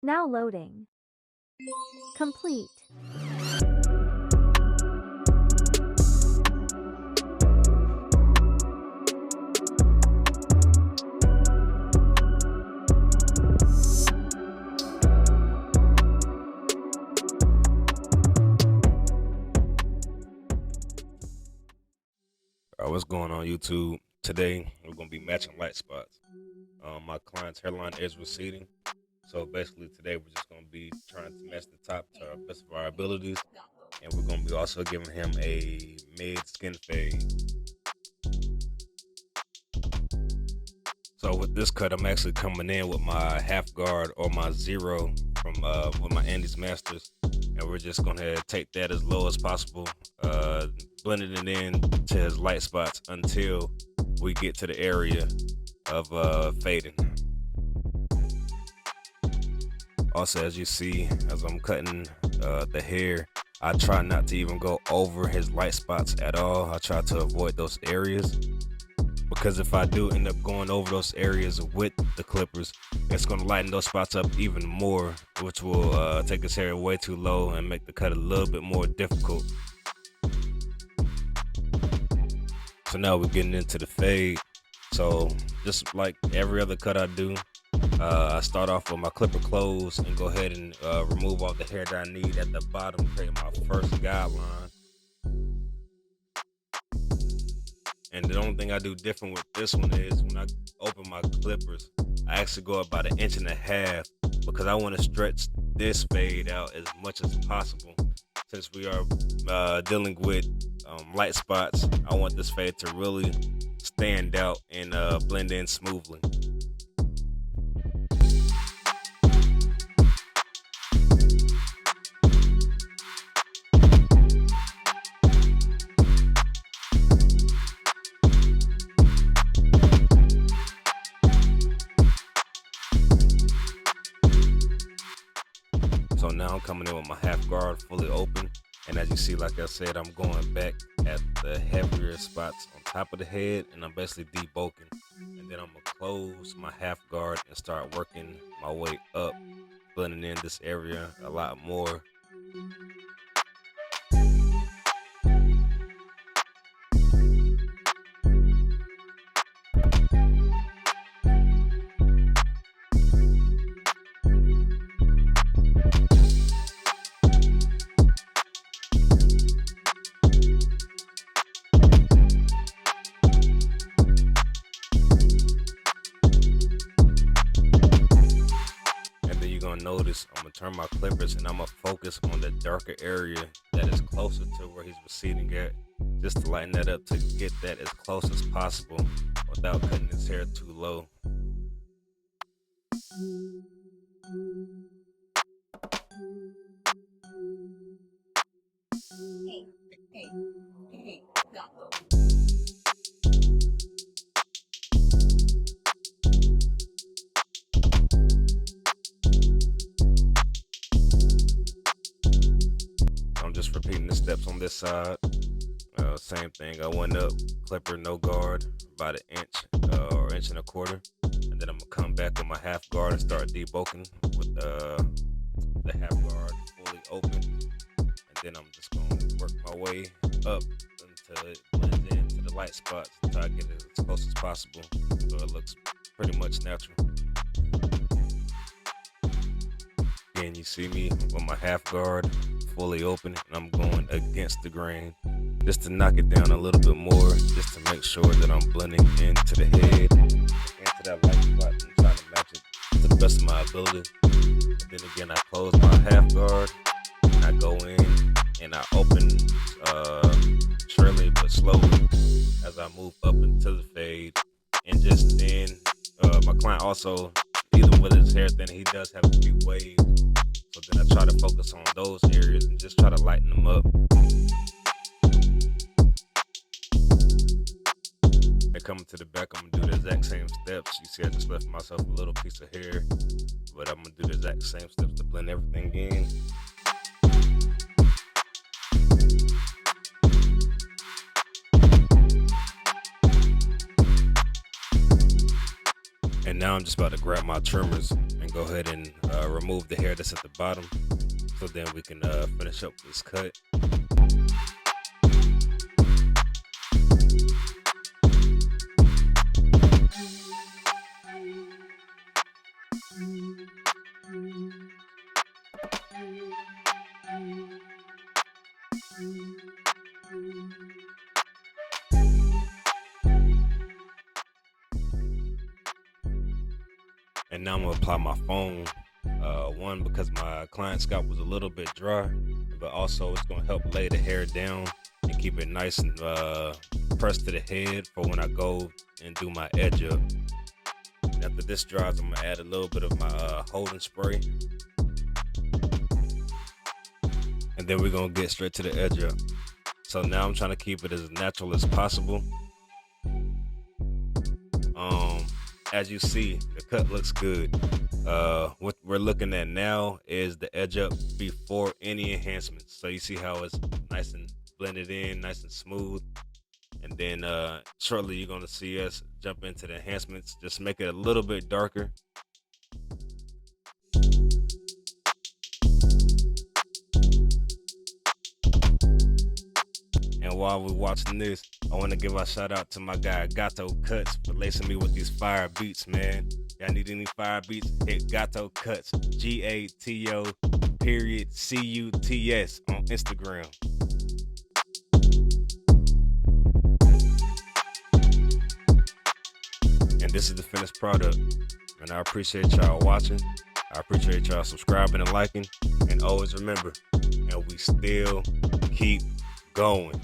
Now loading. Complete. All right, what's going on YouTube? Today we're gonna be matching light spots. My client's hairline is receding, so basically today we're just gonna be trying to match the top to our best of our abilities, and we're gonna be also giving him a mid skin fade. So with this cut, I'm actually coming in with my half guard or my zero from with my Andes Masters, and we're just gonna take that as low as possible, blending it in to his light spots until we get to the area of fading. Also, as you see, as I'm cutting the hair, I try not to even go over his light spots at all. I try to avoid those areas, because if I do end up going over those areas with the clippers, it's going to lighten those spots up even more, which will take his hair way too low and make the cut a little bit more difficult. So now we're getting into the fade. So just like every other cut I do, I start off with my clipper closed and go ahead and remove all the hair that I need at the bottom, create my first guideline. And the only thing I do different with this one is when I open my clippers, I actually go about 1.5 inches because I want to stretch this fade out as much as possible. Since we are dealing with light spots, I want this fade to really stand out and blend in smoothly. So now I'm coming in with my half guard fully open, and as you see, like I said, I'm going back at the heavier spots on top of the head, and I'm basically debulking, and then I'm gonna close my half guard and start working my way up, blending in this area a lot more. Notice I'm gonna turn my clippers and I'm gonna focus on the darker area that is closer to where he's receding at, just to lighten that up to get that as close as possible without cutting his hair too low. I'm just repeating the steps on this side. Same thing. I went up, clipper, no guard, about 1 inch or 1.25 inches, and then I'm gonna come back with my half guard and start debulking with the half guard fully open, and then I'm just gonna work my way up until it blends into the light spots until I get it as close as possible, so it looks pretty much natural. Again, you see me with my half guard fully open, and I'm going against the grain just to knock it down a little bit more, just to make sure that I'm blending into the head, into that light spot, and trying to match it to the best of my ability. And then again, I close my half guard, and I go in and I open surely but slowly as I move up into the fade. And just then, my client also, even with his hair thin, he does have a few waves. So then I try to focus on those areas and just try to lighten them up. And coming to the back, I'm gonna do the exact same steps. You see, I just left myself a little piece of hair, but I'm gonna do the exact same steps to blend everything in. And now I'm just about to grab my trimmers and go ahead and remove the hair that's at the bottom, so then we can finish up this cut. And now I'm gonna apply my foam. One, because my client's scalp was a little bit dry, but also it's gonna help lay the hair down and keep it nice and pressed to the head for when I go and do my edge up. And after this dries, I'm gonna add a little bit of my holding spray, and then we're gonna get straight to the edge up. So now I'm trying to keep it as natural as possible. As you see, the cut looks good. What we're looking at now is the edge up before any enhancements. So you see how it's nice and blended in, nice and smooth. And then shortly you're gonna see us jump into the enhancements. Just make it a little bit darker. And while we're watching this, I want to give a shout out to my guy Gato Cuts for lacing me with these fire beats, man. Y'all need any fire beats? Hit Gato Cuts, GATO CUTS on Instagram. And this is the finished product. And I appreciate y'all watching. I appreciate y'all subscribing and liking. And always remember, and we still keep going.